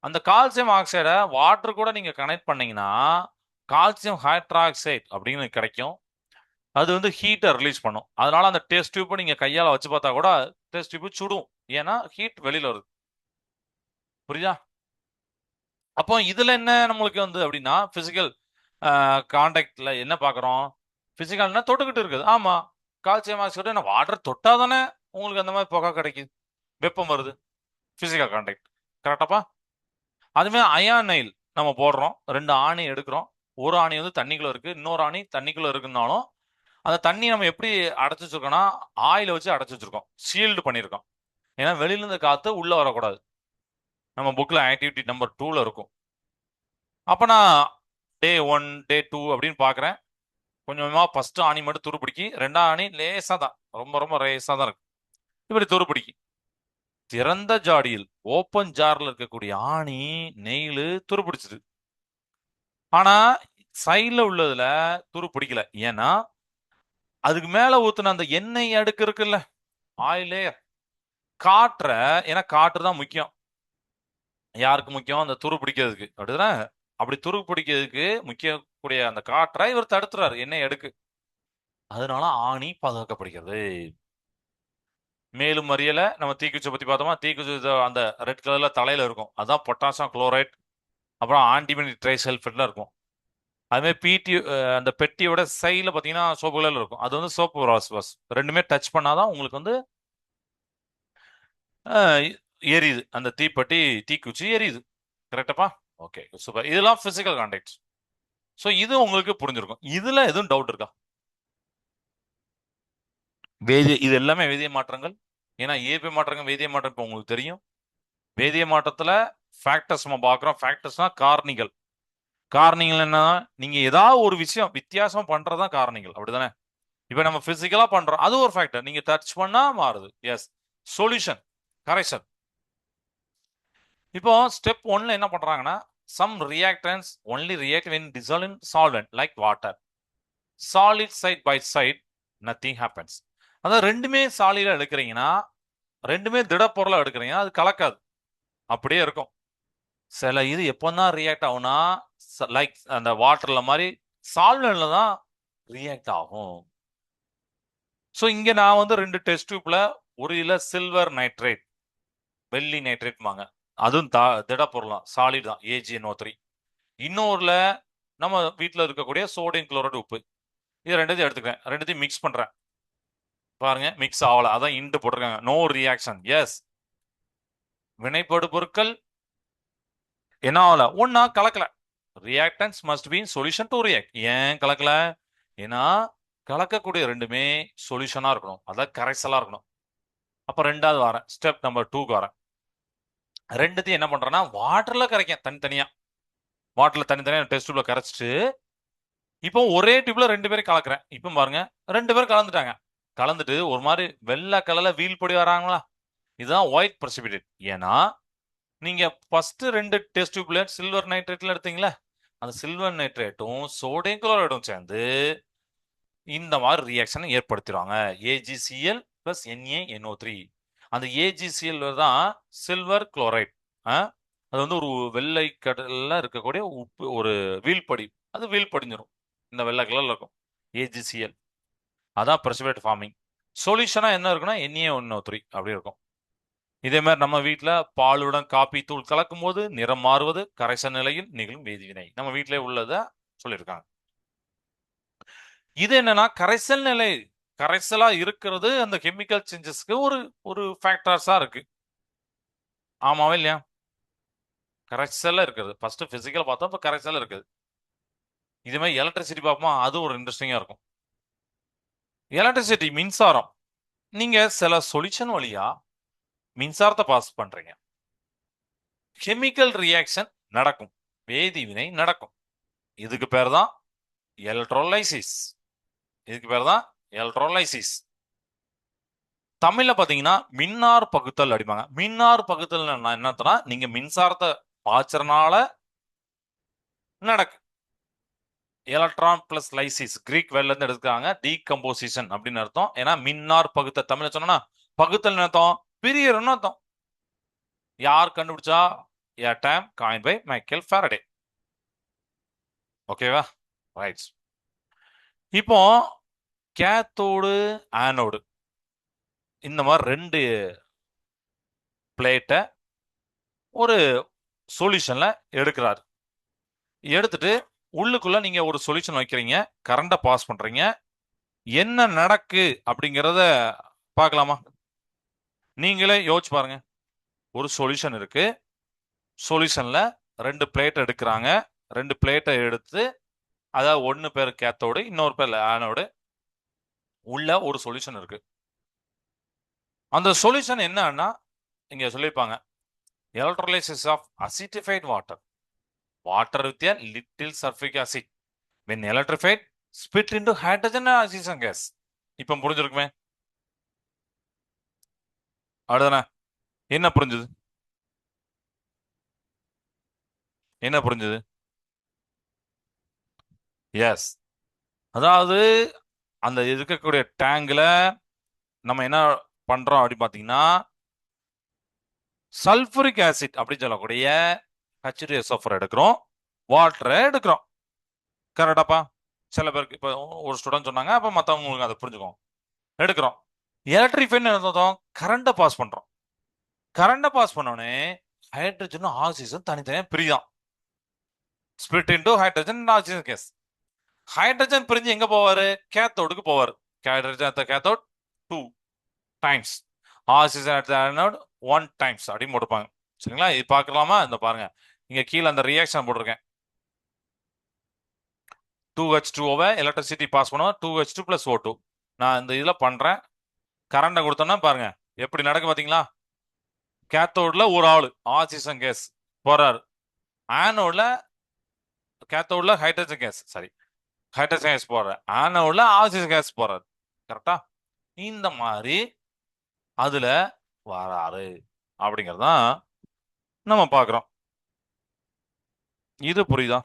அந்த கால்சியம் ஆக்சைடை வாட்டர் கூட நீங்க கனெக்ட் பண்ணீங்கன்னா கால்சியம் ஹைட்ராக்சைடு அப்படின்னு கிடைக்கும். அது வந்து ஹீட்டை ரிலீஸ் பண்ணும். அதனால அந்த டெஸ்ட் டியூப் நீங்க கையால வச்சு பார்த்தா கூட டெஸ்ட் டியூப் சுடும், ஏன்னா ஹீட் வெளியில வருது. புரியுதா? அப்போ இதுல என்ன நம்மளுக்கு வந்து அப்படின்னா பிசிக்கல் கான்டாக்ட்ல என்ன பாக்குறோம்? பிசிக்கல்னா தொட்டுக்கிட்டு இருக்குது. ஆமா, கால்சியம் ஆக்சைடு என்ன வாட்டர் தொட்டா தானே உங்களுக்கு அந்த மாதிரி புகை கிடைக்குது, வெப்பம் வருது. பிசிக்கல் கான்டாக்ட், கரெக்டாப்பா? அதுமாதிரி அயானைல் நம்ம போடுறோம், 2 ஆணி எடுக்கிறோம். ஒரு ஆணி வந்து தண்ணிக்குள்ள இருக்கு, இன்னொரு ஆணி தண்ணிக்குள்ள இருக்குன்னாலும் அந்த தண்ணி நம்ம எப்படி அடைச்சு வச்சிருக்கோம்னா ஆயில வச்சு அடைச்சு வச்சிருக்கோம், ஷீல்டு பண்ணியிருக்கோம். ஏன்னா வெளியில இருந்து காத்து உள்ள வரக்கூடாது. நம்ம புக்ல ஆக்டிவிட்டி நம்பர் 2ல இருக்கும். அப்ப நான் டே 1 டே 2 அப்படின்னு பாக்குறேன். கொஞ்சம் கொஞ்சமா ஃபர்ஸ்ட் ஆணி மட்டும் துரு பிடிக்கி, 2ஆம் ஆணி லேசா தான், ரொம்ப ரொம்ப லேசா தான் இருக்கு, இப்படி துரு பிடிக்கி. திறந்த ஜாடியில் ஓப்பன் ஜார்ல இருக்கக்கூடிய ஆணி நெயில் துரு பிடிச்சது. ஆனா சைட்ல உள்ளதுல துரு பிடிக்கல. ஏன்னா அதுக்கு மேல ஊத்துன அந்த எண்ணெய் அடுக்கு இருக்குல்ல, ஆயிலே காற்ற, ஏன்னா காற்று தான் முக்கியம். யாருக்கு முக்கியம்? அந்த துரு பிடிக்கிறதுக்கு, அப்படிதானே? அப்படி துரு பிடிக்கிறதுக்கு முக்கியக்கூடிய அந்த காற்றை இவர் தடுத்துறாரு, எண்ணெய் அடுக்கு. அதனால ஆணி பாதுகாக்கப்படுகிறது. மேலும் அறியல, நம்ம தீக்குச்சி பத்தி பார்த்தோமா? தீக்குச்சி அந்த ரெட் கலர்ல தலையில இருக்கும், அதான் பொட்டாசியம் குளோரைட். அப்புறம் ஆன்டிமனி ட்ரைசல்ஃபேட்ல இருக்கும். அது மாதிரி பிடி அந்த பெட்டியோட சைடில் பார்த்தீங்கன்னா சோப்பு கலர்ல இருக்கும், அது வந்து சோப்பு வாஸ். ரெண்டுமே டச் பண்ணாதான் உங்களுக்கு வந்து எரியுது, அந்த தீப்பெட்டி தீக்குச்சி எரியுது. கரெக்டப்பா? Okay, super. இதெல்லாம் பிசிக்கல் கான்டாக்ட். ஸோ இது உங்களுக்கு புரிஞ்சிருக்கும். இதுல எதுவும் டவுட் இருக்கா? இது எல்லாமே வேதிய மாற்றங்கள். ஏன்னா இயற்பிய மாற்றங்கள், வேதிய மாற்றம் இப்போ உங்களுக்கு தெரியும். வேதிய மாற்றத்துல ஃபேக்டர்ஸ் நம்ம பார்க்குறோம். ஃபேக்டர்ஸ்னா காரணிகள். காரணிகள் என்ன? நீங்க ஏதாவது ஒரு விஷயம் வித்தியாசம் பண்றதுதான் காரணிகள், அப்படிதானே? இப்போ நம்ம பிசிக்கலா பண்றோம், அது ஒரு ஃபேக்டர். நீங்க டச் பண்ணா மாறுது. எஸ். Solution, correction. இப்போ ஸ்டெப் 1ல என்ன பண்றாங்கன்னா, some reactants only react when dissolved in solvent like water. Solid side by side nothing happens. அதாவது ரெண்டுமே சாலிடா எடுக்கிறீங்கன்னா, ரெண்டுமே திடப்பொருளா எடுக்கிறீங்கன்னா அது கலக்காது, அப்படியே இருக்கும். சில இது எப்போதான் ரியாக்ட் ஆகும்னா, லைக் அந்த வாட்டர்ல மாதிரி சால்வெண்ட்ல தான் ரியாக்ட் ஆகும். ஸோ இங்க நான் வந்து 2 டெஸ்ட் டியூப்ல, ஒரு இதுல சில்வர் நைட்ரேட், வெள்ளி நைட்ரேட்மாங்க, அதுவும் திடப்பொருளாம், சாலிட் தான், AgNO3. இன்னொருல நம்ம வீட்டில் இருக்கக்கூடிய சோடியம் குளோரைடு உப்பு, இது ரெண்டுத்தையும் எடுத்துக்கிறேன், ரெண்டுத்தையும் மிக்ஸ் பண்றேன். பாருங்க, மிக்ஸ் ஆகல, அதான் இன்ட்டு போட்டிருக்காங்க, நோ ரியாக்ஷன். எஸ், வினைப்படு பொருட்கள் என்ன ஆகல, ஒன்னா கலக்கல. Reactants must be solution to react. ஏன் கலக்கல? ஏன்னா கலக்கக்கூடிய ரெண்டுமே சொல்யூஷனா இருக்கணும், அதான் கரைசலா இருக்கணும். அப்ப ரெண்டாவது வரேன், ஸ்டெப் நம்பர் 2க்கு வரேன். ரெண்டுத்தையும் என்ன பண்றேன்னா வாட்டர்ல கரைக்கேன், தனித்தனியா. வாட்டர்ல தனித்தனியா டெஸ்ட் டியூப்ல கரைச்சிட்டு, இப்போ ஒரே டியூப்ல 2 பேரும் கலக்குறேன். இப்போ பாருங்க, 2 பேரும் கலந்துட்டாங்க. கலந்துட்டு ஒரு மாதிரி வெள்ளை கலர்ல வீல் பொடி வராங்களா, இதுதான் ஒயிட் பிரசிபிடேட். ஏன்னா நீங்க ஃபர்ஸ்ட் 2 டெஸ்ட் டியூப்ல சில்வர் நைட்ரேட்ல எடுத்தீங்களா, அந்த சில்வர் நைட்ரேட்டும் சோடியம் குளோரைடும் சேர்ந்து இந்த மாதிரி ரியாக்ஷன் ஏற்படுத்திடுவாங்க. AgCl plus NaNO3. அந்த AgCl தான் சில்வர் குளோரைட். அது வந்து ஒரு வெள்ளை கடல்ல இருக்கக்கூடிய உப்பு, ஒரு வீழ்படி, அது வீழ்படிஞ்சிடும், இந்த வெள்ளை கலர்ல இருக்கும் AgCl. அதான் பிரசிபிடேட் ஃபார்மிங். சொல்யூஷனா என்ன இருக்குன்னா NaNO3 அப்படி இருக்கும். இதே மாதிரி நம்ம வீட்டில் பாலுடன் காப்பி தூள் கலக்கும் போது நிறம் மாறுவது கரைசல் நிலையில் நிகழும் வேதிவினை, நம்ம வீட்டிலே உள்ளதை சொல்லியிருக்காங்க. இது என்னன்னா கரைசல் நிலை, கரைசலா இருக்கிறது அந்த கெமிக்கல் சேஞ்சஸ்க்கு ஒரு ஒரு ஃபேக்டர்ஸா இருக்கு. ஆமாவா இல்லையா? கரைசல்ல இருக்குது. ஃபர்ஸ்ட் பிசிக்கல் பார்த்தோம், இப்போ கரைசல்ல இருக்குது. இதே மாதிரி எலக்ட்ரிசிட்டி பார்ப்போமா, அது ஒரு இன்ட்ரெஸ்டிங்கா இருக்கும். எலக்ட்ரிசிட்டி, மின்சாரம். நீங்க சில சொல்யூஷன் வழியா மின்சாரத்தை பாஸ் பண்றீங்க, கெமிக்கல் ரியாக்ஷன் நடக்கும், வேதிவினை நடக்கும். இதுக்கு பேர் தான் எலக்ட்ரோலைசிஸ். இதுக்கு பேர் தான் எலக்ட்ரோலைசிஸ். தமிழ்ல பாத்தீங்கன்னா மின்னார் பகுத்தல் அடிப்பாங்க. மின்னார் பகுத்தல் என்னன்னா, நீங்க மின்சாரத்தை பாய்ச்சறனால நடக்கு. எலக்ட்ரான் பிளஸ் லைசிஸ், கிரீக் வேர்ட்ல இருந்து எடுத்துக்காங்க, டீகம்போசிஷன் அப்படின்னு அர்த்தம். ஏன்னா மின்னார் பகுத்தல் தமிழ்ல சொன்னா பகுத்தல் அர்த்தம் பிரியர்னு அர்த்தம். யார் கண்டுபிடிச்சா? a term coined by Michael Faraday. ஓகேவா? ரைட். இப்போ கேத்தோடு ஆனோடு இந்த மாதிரி 2 பிளேட்டை ஒரு சொல்யூஷன்ல எடுக்கிறாரு. எடுத்துட்டு உள்ளுக்குள்ள நீங்க ஒரு சொல்யூஷன் வைக்கிறீங்க, கரண்ட பாஸ் பண்றீங்க. என்ன நடக்கு அப்படிங்கிறத பார்க்கலாமா? நீங்களே யோசிச்சு பாருங்க. ஒரு சொல்யூஷன் இருக்கு, சொல்யூஷன்ல 2 பிளேட் எடுக்கிறாங்க. 2 பிளேட்டை எடுத்து, அதாவது ஒன்னு பேர் கேத்தோடு, இன்னொரு பேர் ஆனோடு, உள்ள ஒரு சொல்யூஷன் இருக்கு. அந்த சொல்யூஷன் என்னன்னா, இங்க சொல்லியிருப்பாங்க, electrolysis of acidified water, water with a little sulfuric acid when electrified split into hydrogen and oxygen gas. இப்போ புரிஞ்சிருக்குமே? அடுதானே? என்ன புரிஞ்சுது? என்ன புரிஞ்சுது? எஸ். அதாவது அந்த இருக்கக்கூடிய டேங்க்ல நம்ம என்ன பண்றோம் அப்படின்னு பாத்தீங்கன்னா, சல்பூரிக் ஆசிட் அப்படின்னு சொல்லக்கூடிய H2SO4 எடுக்கிறோம், வாட்டரை எடுக்கிறோம். கரெக்டாப்பா? சில பேருக்கு இப்ப ஒரு ஸ்டூடெண்ட் சொன்னாங்க, அப்ப மத்தவங்களுக்கு அதை புரிஞ்சுக்கோங்க. எடுக்கிறோம். எலக்ட்ரிஃபைன்னு அர்த்தம் கரண்ட்டை பாஸ் பண்றோம். கரண்ட்டை பாஸ் பண்ணோடனே ஹைட்ரஜனும் ஆக்சிஜன் தனித்தனியா பிரியும். Split into hydrogen oxygen case. Hydrogen பிரிஞ்சு எங்க போவாரு? கேத்தோடுக்கு போவாரு. Hydrogen at the cathode 2 times, oxygen at the anode 1 times அப்படின்னு போட்டுப்பாங்க. சரிங்களா? இது பார்க்கலாமா? இந்த பாருங்க, இங்க கீழே அந்த ரியாக்ஷன் போட்டிருக்கேன். 2H2O எலக்ட்ரிசிட்டி பாஸ் பண்ணுவோம், 2H2 பிளஸ் O2. நான் இந்த இதுல பண்றேன். கரண்ட்டை கொடுத்தோம்னா பாருங்க எப்படி நடக்கு பாத்தீங்களா? கேத்தோட்ல ஒரு ஆளு ஆக்சிஜன் கேஸ் போறாரு, ஆனோட்ல கேத்தோட்ல hydrogen gas, sorry hydrogen gas போறாரு, ஆனோட்ல ஆக்சிஜன் கேஸ் போறாரு. கரெக்டா? இந்த மாதிரி அதுல வராரு அப்படிங்கறதான் நம்ம பாக்குறோம். இது புரியுதா?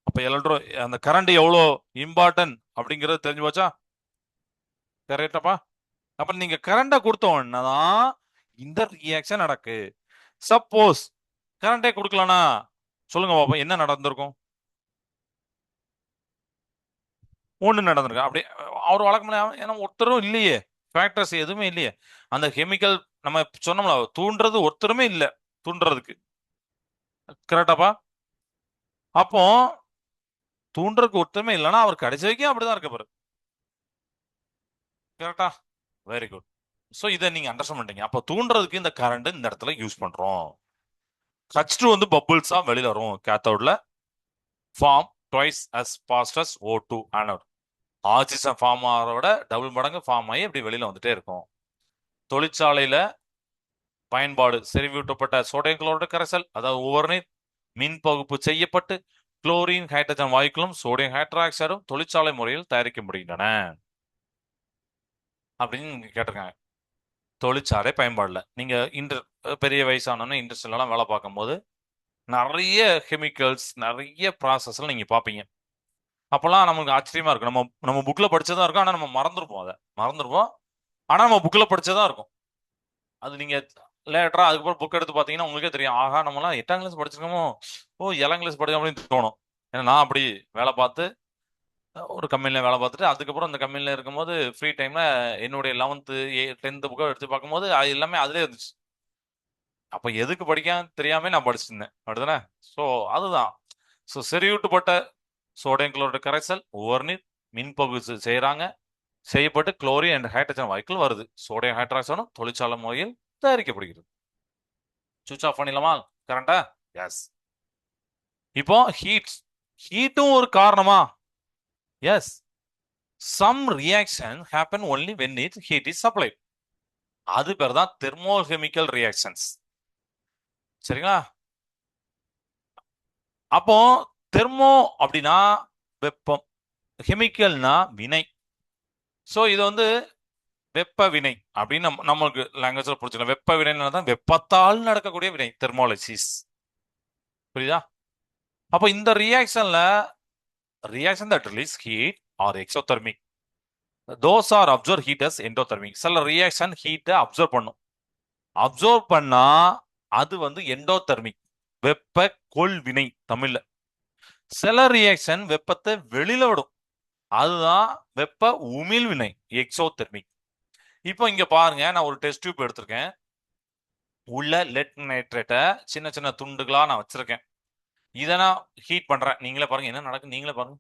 அப்ப எலக்ட்ரோ அந்த கரண்ட் எவ்வளோ இம்பார்ட்டன்ட் அப்படிங்கறது தெரிஞ்சு போச்சா? கரெக்டாப்பா? அப்ப நீங்க கரண்ட கொடுத்த உடனே தான் இந்த ரியாக்ஷன் நடக்கு. சப்போஸ் கரண்டே கொடுக்கலனா சொல்லுங்க பாப்போம், என்ன நடந்திருக்கும்? ஒண்ணு நடந்திருக்கு. அப்படி அவர் வழக்கமா, ஏன்னா ஒருத்தரும் இல்லையே, ஃபேக்டர்ஸ் எதுவுமே இல்லையே. அந்த கெமிக்கல் நம்ம சொன்னோம்ல, தூண்டுறது ஒருத்தருமே இல்ல தூண்டுறதுக்கு. கரெக்டாப்பா? அப்போ தூண்டுறதுக்கு ஒருத்தருமே இல்லைன்னா அவர் கடைசி வரைக்கும் அப்படிதான் இருக்க பாரு. கரெக்டா? Very good. ஸோ இதை நீங்க அண்டர்ஸ்டாண்ட் பண்ணிட்டீங்க. அப்போ தூண்டுறதுக்கு இந்த கரண்ட் இந்த இடத்துல யூஸ் பண்றோம். H2 வந்து பபிள்ஸா வெளியில வரும் கேத்தோட்ல, form twice as fast as O2 anode. Oxygen form ஆகிறத டபுள் மடங்கு ஃபார்ம் ஆகி இப்படி வெளியில வந்துட்டே இருக்கும். தொழிற்சாலையில பயன்பாடு, செறிவூட்டப்பட்ட சோடியம் குளோரைடு கரைசல், அதாவது உவர்நீர் மின் பகுப்பு செய்யப்பட்டு குளோரின் ஹைட்ரஜன் வாயுக்களும் சோடியம் ஹைட்ராக்சைடும் தொழிற்சாலை முறையில் தயாரிக்கப்படுகின்றன அப்படின்னு கேட்டிருக்காங்க. தொழிற்சாலை பயன்பாடுல நீங்க பெரிய வயசானோன்னு இண்டஸ்ட்ரியலாம் வேலை பார்க்கும்போது நிறைய கெமிக்கல்ஸ், நிறைய ப்ராசஸ்ல நீங்க பார்ப்பீங்க. அப்பெல்லாம் நமக்கு ஆச்சரியமா இருக்கும். நம்ம நம்ம புக்ல படிச்சதா இருக்கும், ஆனா நம்ம மறந்துருப்போம். அதை மறந்துருப்போம், ஆனா நம்ம புக்ல படிச்சதா இருக்கும். அது நீங்க லேட்டரா அதுக்கப்புறம் புக் எடுத்து பாத்தீங்கன்னா உங்களுக்கே தெரியும், ஆஹா நம்மலாம் 8ஆம் கிளாஸ் படிச்சிருக்கோமோ, ஓ 7ஆம் கிளாஸ் படிச்சோம் அப்படின்னு தோணும். ஏன்னா நான் அப்படி வேலை பார்த்து ஒரு கம்பெனில வேலை பார்த்துட்டு அதுக்கப்புறம் அந்த கம்பெனில இருக்கும்போது ஃப்ரீ டைம்ல என்னுடைய 11th 10th புக்கை எடுத்து பார்க்கும்போது அது எல்லாமே அதுலயே இருந்துச்சு. அப்ப எதுக்கு படிக்காம தெரியாம நான் படிச்சுட்டு இருந்தேன். அப்படிதானே? ஸோ அதுதான். ஸோ செறிவூட்டப்பட்ட சோடியம் குளோரைடு கரைசல் உவர்நீர் மின்பகுப்பு செய்யறாங்க, செய்யப்பட்டு குளோரின் அண்ட் ஹைட்ரஜன் வாயுக்கள் வருது. சோடியம் ஹைட்ராக்சைடும் தொழிற்சாலை முறையில் தயாரிக்கப்படுகிறது. சுவிட்ச் ஆஃப் பண்ணிடலாமா கரண்டா? எஸ். இப்போ ஹீட்டும் ஒரு காரணமா? Yes. Some reaction happen only when it heat is supply. அது பேர் தான் தெர்மோகெமிக்கல் ரியாக்ஷன்ஸ். சரிங்களா? அப்போ தெர்மோ அப்படின்னா வெப்பம், கெமிக்கல்னா வினை. ஸோ இது வந்து வெப்ப வினை அப்படின்னு நம்மளுக்கு லாங்குவேஜ்ல புரிஞ்சுக்கலாம். வெப்ப வினைன்னா தான் வெப்பத்தால் நடக்கக்கூடிய வினை, தெர்மாலிசிஸ். புரியுதா? அப்போ இந்த ரியாக்ஷன்ல reaction that release heat are exothermic, those are absorb heat as endothermic. சில ரியாக்ஷன் ஹீட்டை அப்சர்வ் பண்ணும், அப்சர்வ் பண்ணா அது வந்து எண்டோதெர்மிக், வெப்ப கொள்வினை தமிழ்ல. சில ரியாக்ஷன் வெப்பத்தை வெளியில விடும், அதுதான் வெப்ப உமிழ்வினை, எக்ஸோதெர்மிக். இப்போ இங்க பாருங்க, நான் ஒரு டெஸ்ட் டியூப் எடுத்திருக்கேன். உள்ள லெட் நைட்ரேட்டை சின்ன சின்ன துண்டுகளா நான் வச்சிருக்கேன். இதை நான் ஹீட் பண்றேன். நீங்களே பாருங்க என்ன நடக்கு, நீங்களே பாருங்க.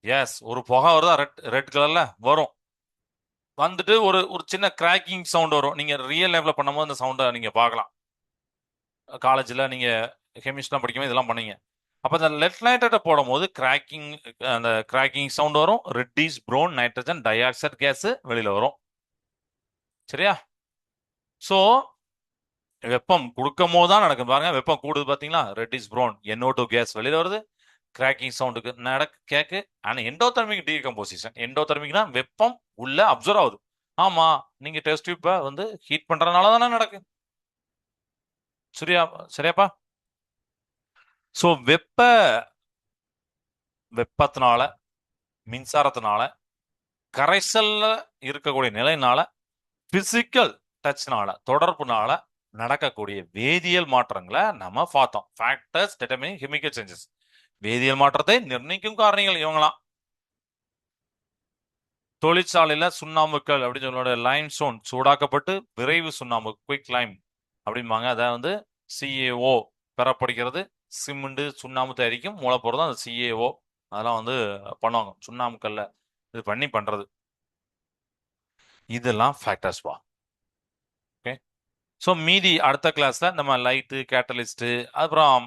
எஸ், ஒரு புகை வருதா, ரெட் ரெட் கலர்ல வரும். வந்துட்டு ஒரு ஒரு சின்ன கிராக்கிங் சவுண்ட் வரும். நீங்க ரியல் லைஃப்ல பண்ணும்போது அந்த சவுண்டை நீங்க பார்க்கலாம். காலேஜ்ல நீங்க கெமிஸ்ட்ரிலாம் படிக்கும்போது இதெல்லாம் பண்ணீங்க. அப்ப அந்த லெட் நைட்ரேட்டை போடும் போது கிராக்கிங், அந்த கிராக்கிங் சவுண்ட் வரும். Reddish brown nitrogen dioxide gas வெளியில வரும். சரியா? சோ வெப்பம் கொடுக்கும் போது தான் நடக்கும். பாருங்க, வெப்பம் கூடுது பாத்தீங்களா? ரெட்டிஷ் ப்ரௌன் NO2 கேஸ் வெளியில வருது, கிராக்கிங் சவுண்டுக்கு கேக்கு. ஆனா எண்டோதெர்மிக் டீகம்போசிஷன், எண்டோதெர்மிக்னா வெப்பம் உள்ள அப்சர்வ் ஆகுது, ஆமா, நீங்க டெஸ்ட் டியூப்பை வந்து ஹீட் பண்றதுனால தானே நடக்கு. சரியா? சரியாப்பா? ஸோ வெப்பத்தினால, மின்சாரத்தினால, கரைசல்ல இருக்கக்கூடிய நிலையினால, பிசிக்கல் டச்னால, தொடர்புனால நடக்கக்கூடிய வேதியியல் மாற்றங்களை நம்ம பார்த்தோம். Factors determining chemical changes. வேதியியல் மாற்றத்தை நிர்ணயிக்கும் காரணிகள் இவங்களாம். தொழிற்சாலையில சுண்ணாம்புக்கல் அப்படின்னு சொல்லுவோட லைம் ஸ்டோன் சூடாக்கப்பட்டு விரைவு சுண்ணாம்பு குயிக் லைம் அப்படிம்பாங்க. அதை வந்து CaO பெறப்படுகிறது. சிமெண்ட் சுண்ணாம்பு தயாரிக்கும் மூலப்பொருள் தான் அந்த CaO. அதெல்லாம் வந்து பண்ணுவாங்க சுண்ணாம்புக்கல்ல இது பண்ணி பண்றது. இதெல்லாம் ஃபேக்டர்ஸ் வா. ஓகே. ஸோ மீதி அடுத்த கிளாஸ்ல நம்ம லைட்டு கேட்டலிஸ்ட் அப்புறம்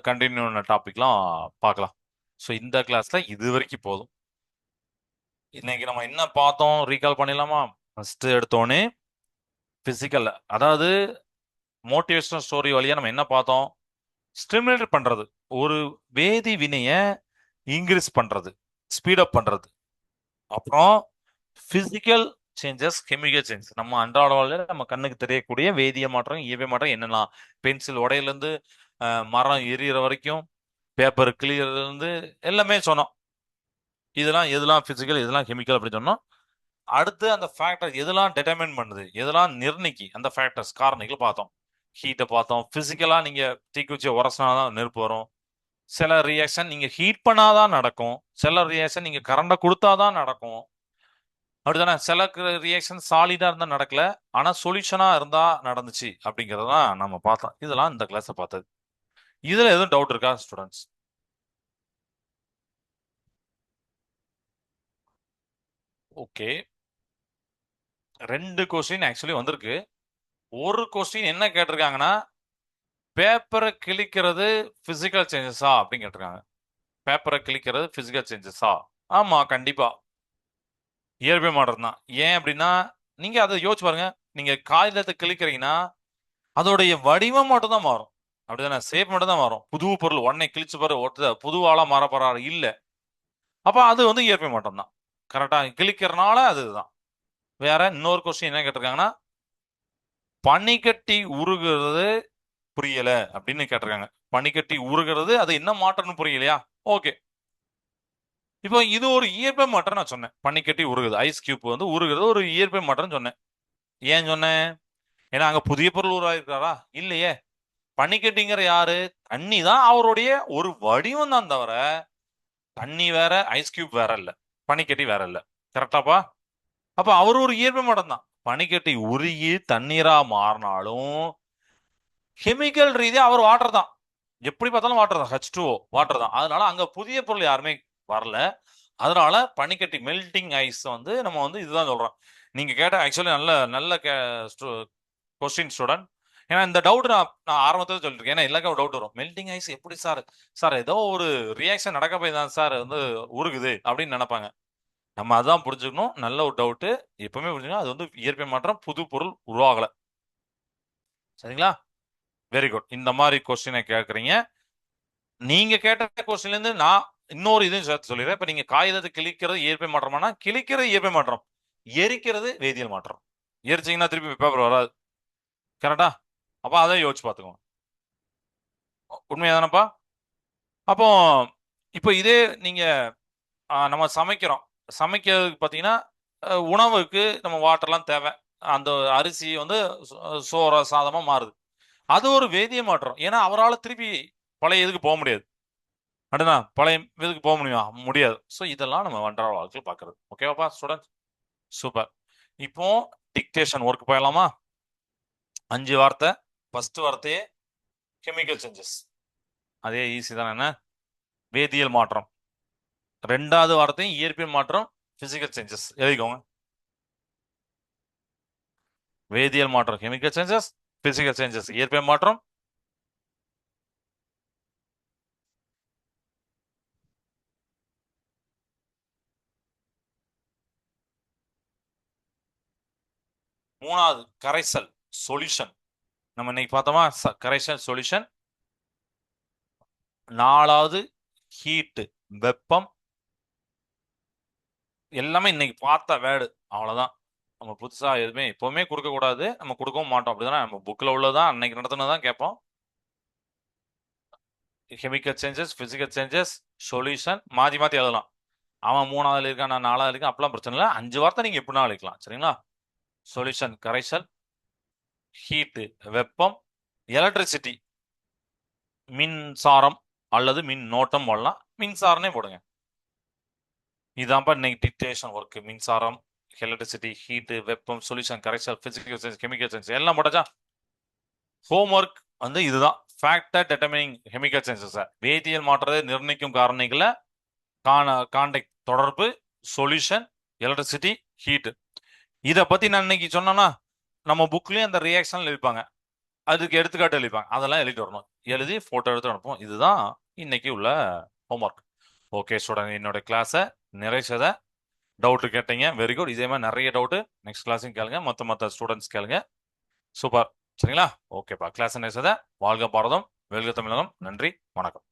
கண்டினியூ டாபிக்லாம் பார்க்கலாம். ஸோ இந்த கிளாஸ்ல இது வரைக்கும் போதும். இன்னைக்கு நம்ம என்ன பார்த்தோம் ரீகால் பண்ணிடலாமா? ஃபர்ஸ்ட் எடுத்தோடனே பிசிக்கல், அதாவது மோட்டிவேஷனல் ஸ்டோரி வழியா நம்ம என்ன பார்த்தோம்? ஸ்டிமுலேட் பண்றது, ஒரு வேதி வினைய இன்க்ரீஸ் பண்றது, ஸ்பீட் அப் பண்றது. அப்புறம் பிசிக்கல் சேஞ்சஸ், கெமிக்கல் சேஞ்சஸ், நம்ம அன்றாட வாழ்க்கையில நம்ம கண்ணுக்கு தெரியக்கூடிய வேதிய மாற்றம், இயற்பியல் மாற்றம் என்னெல்லாம், பென்சில் உடையில இருந்து மரம் எரியற வரைக்கும், பேப்பர் கிளியர்ல இருந்து எல்லாமே சொன்னோம். இதெல்லாம் எதெல்லாம் பிசிக்கல், எதெல்லாம் கெமிக்கல் அப்படின்னு சொன்னோம். அடுத்து அந்த ஃபேக்டர் எதெல்லாம் டிட்டர்மைன் பண்ணுது, எதெல்லாம் நிர்ணயிக்கி, அந்த ஃபேக்டர்ஸ் காரணிகள் பார்த்தோம். ஹீட்டை பார்த்தோம். பிசிக்கலா நீங்க தீக்குச்சி உரசினாதான் நெருப்பு வரும். சில ரியாக்ஷன் நீங்க ஹீட் பண்ணாதான் நடக்கும். சில ரியாக்ஷன் நீங்க கரண்ட கொடுத்தாதான் நடக்கும். அப்படிதானே? சில ரியாக்ஷன் சாலிடா இருந்தா நடக்கல, ஆனா சொல்யூஷனா இருந்தா நடந்துச்சு அப்படிங்கறதான் நம்ம பார்த்தோம். இதெல்லாம் இந்த கிளாஸ் பார்த்தது. இதுல எதுவும் டவுட் இருக்கா ஸ்டூடெண்ட்ஸ்? ஓகே. 2 கொஸ்டின் ஆக்சுவலி வந்திருக்கு. ஒரு கொஸ்டின் என்ன கேட்டிருக்காங்கன்னா, பேப்பரை கிழிக்கிறது பிசிக்கல் சேஞ்சஸா அப்படின்னு கேட்டிருக்காங்க. பேப்பரை கிழிக்கிறது பிசிக்கல் சேஞ்சஸா? ஆமா, கண்டிப்பா இயற்பியல் மாற்றம் தான். ஏன் அப்படின்னா, நீங்க அதை யோசிச்சு பாருங்க. நீங்க காகிதத்தை கிழிக்கிறீங்கன்னா அதோடைய வடிவம் மட்டும் தான் மாறும். அப்படிதானே? ஷேப் மட்டும் தான் மாறும். புது பொருள் உடனே கிழிச்சு பாரு ஒருத்தர் புது ஆளா மாற போறாரு இல்ல. அப்ப அது வந்து இயற்பியல் மாற்றம் தான். கரெக்டா? கிழிக்கிறனால அதுதான். வேற இன்னொரு கொஸ்டின் என்ன கேட்டிருக்காங்கன்னா, பனிக்கட்டி உருகுறது புரியல அப்படின்னு கேட்டிருக்காங்க. பனிக்கட்டி உருகுறது அது என்ன மாற்றம்னு புரியலையா? ஓகே. இப்போ இது ஒரு இயற்பியல் மாற்றம் நான் சொன்னேன். பனிக்கட்டி உருகுது, ஐஸ் கியூப் வந்து உருகுறது ஒரு இயற்பியல் மாற்றம் சொன்னேன். ஏன் சொன்னேன்? ஏன்னா அங்க புதிய பொருள் உருவாயிருக்காரா? இல்லையே. பனிக்கட்டிங்கிற யாரு? தண்ணி தான் அவருடைய ஒரு வடிவம் தான் தவிர தண்ணி வேற, ஐஸ் கியூப் வேற இல்ல, பனிக்கட்டி வேற இல்ல. கரெக்டாப்பா? அப்ப அவர் ஒரு இயற்பியல் மாற்றம் தான். பனிக்கட்டி உருகி தண்ணீரா மாறினாலும் கெமிக்கல் ரீதியா அவர் வாட்டர் தான். எப்படி பார்த்தாலும் வாட்டர் தான், H2O வாட்டர் தான். அதனால அங்க புதிய பொருள் யாருமே வரல. அதனால பனிக்கட்டி மெல்டிங் ஐஸ் வந்து நம்ம வந்து இதுதான் சொல்றோம். நீங்க கேட்ட ஆக்சுவலி நல்ல நல்ல கொஸ்டின் ஸ்டூடெண்ட். ஏன்னா இந்த டவுட் நான் ஆரம்பத்தில் சொல்லிருக்கேன். ஏன்னா எல்லாருக்கும் ஒரு டவுட் வரும். மெல்டிங் ஐஸ் எப்படி சார்? சார் ஏதோ ஒரு ரியாக்ஷன் நடக்க போய் தான் சார் வந்து உருகுது அப்படின்னு நினைப்பாங்க. நம்ம அதான் புரிஞ்சுக்கணும். நல்ல ஒரு டவுட். எப்பவுமே புரிஞ்சுக்கணும், அது வந்து இயற்பியல் மாற்றம், புது பொருள் உருவாகல. சரிங்களா? Very good. இந்த மாதிரி கொஸ்டினை கேட்கறீங்க. நீங்க கேட்ட கொஸ்டின்ல இருந்து நான் இன்னொரு இதையும் சேர்த்து சொல்லிடுறேன். இப்ப நீங்க காகிதத்தை கிழிக்கிறது இயற்பியல் மாற்றமானா, கிழிக்கிறது இயற்பியல் மாற்றம், எரிக்கிறது வேதியியல் மாற்றம். எரிச்சிங்கன்னா திருப்பி பேப்பர் வராது. கரெக்டா? அப்ப அதை யோசிச்சு பார்த்துக்கோங்க. உண்மையாதானப்பா? அப்போ இப்போ இதே நீங்க நம்ம சமைக்கிறோம். சமைக்கிறதுக்கு பார்த்தீங்கன்னா, உணவுக்கு நம்ம வாட்டர்லாம் தேவை. அந்த அரிசி வந்து சோறா சாதமா மாறுது. அது ஒரு வேதிய மாற்றம். ஏன்னா அவரால திருப்பி பழைய இதுக்கு போக முடியாது. அப்படின்னா பழைய இதுக்கு போக முடியுமா? முடியாது. ஸோ இதெல்லாம் நம்ம அன்றாட வாழ்க்கையில் பார்க்கறது. ஓகேவாப்பா ஸ்டூடெண்ட்ஸ்? சூப்பர். இப்போ டிக்டேஷன் ஒர்க் போயிடலாமா? 5 வார்த்தை. ஃபர்ஸ்ட் வார்த்தையே கெமிக்கல் சேஞ்சஸ். அதே ஈஸி தானே என்ன? வேதியியல் மாற்றம். 2வது வார்த்தையும் இயற்பியல் மாற்றம், பிசிக்கல் சேஞ்சஸ். எழுதிக்கோங்க. வேதியியல் மாற்றம் கெமிக்கல் சேஞ்சஸ், பிசிக்கல் சேஞ்சஸ் இயற்பியல் மாற்றம். மூணாவது கரைசல், சொல்யூஷன். நம்ம இன்னைக்கு பார்த்தோமா கரைசல், சொல்யூஷன். 4வது ஹீட், வெப்பம். எல்லாமே இன்னைக்கு பார்த்த வேர்டு. அவ்வளவுதான். நம்ம புதுசா எதுவுமே எப்பவுமே கொடுக்க கூடாது, நம்ம கொடுக்கவும் மாட்டோம். அப்படிதானே? நம்ம புக்ல உள்ளதான் அன்னைக்கு நடத்துனதான் கேட்போம். Chemical changes, physical changes, solution மாத்தி மாத்தி எழுதலாம். அவன் 3வது எழுதியிருக்கான், நான் 4வது எழுதியிருக்கேன், அப்பெல்லாம் பிரச்சனை இல்லை. 5 வார்த்தை நீங்க எப்படின்னா எழுதிக்கலாம். சரிங்களா? சொல்யூஷன் கரைசல், ஹீட் வெப்பம், எலக்ட்ரிசிட்டி மின்சாரம் அல்லது மின்னோட்டம் போடலாம். மின்சாரனே போடுங்க. இதான்ப்பா இன்னைக்கு டிக்டேஷன் ஒர்க். மின்சாரம், எலக்ட்ரிசிட்டி, ஹீட், வெப்பம், சொல்யூஷன் கரைசல், பிசிக்கல் சயின்ஸ், கெமிக்கல் சயின்ஸ் எல்லாம் போட்டாச்சா? ஹோம்ஒர்க் வந்து இதுதான். ஃபேக்டர் டெட்டர்மினிங் கெமிக்கல் சயின்சஸ், வேதியியல் மாற்றத்தை நிர்ணயிக்கும் காரணிகளை கான்டெக்ட் தொடர்பு, சொல்யூஷன், எலக்ட்ரிசிட்டி, ஹீட். இதை பத்தி நான் இன்னைக்கு சொன்னேன்னா நம்ம புக்லயும் அந்த ரியாக்ஷன் எழுதிப்பாங்க, அதுக்கு எடுத்துக்காட்டு எழுதிப்பாங்க. அதெல்லாம் எழுதிட்டு வரணும். எழுதி போட்டோ எடுத்து அனுப்புவோம். இதுதான் இன்னைக்கு உள்ள ஹோம்ஒர்க். ஓகே ஸ்டூடெண்ட், என்னோட கிளாஸை நிறைச்சதை டவுட்டு கேட்டீங்க. Very good. இதே மாதிரி நிறைய டவுட்டு நெக்ஸ்ட் கிளாஸும் கேளுங்க, மற்ற ஸ்டூடெண்ட்ஸ் கேளுங்க. சூப்பர். சரிங்களா? ஓகேப்பா. கிளாஸ் நிறைச்சதை வாழ்க பாரதம், வெல்க தமிழகம். நன்றி, வணக்கம்.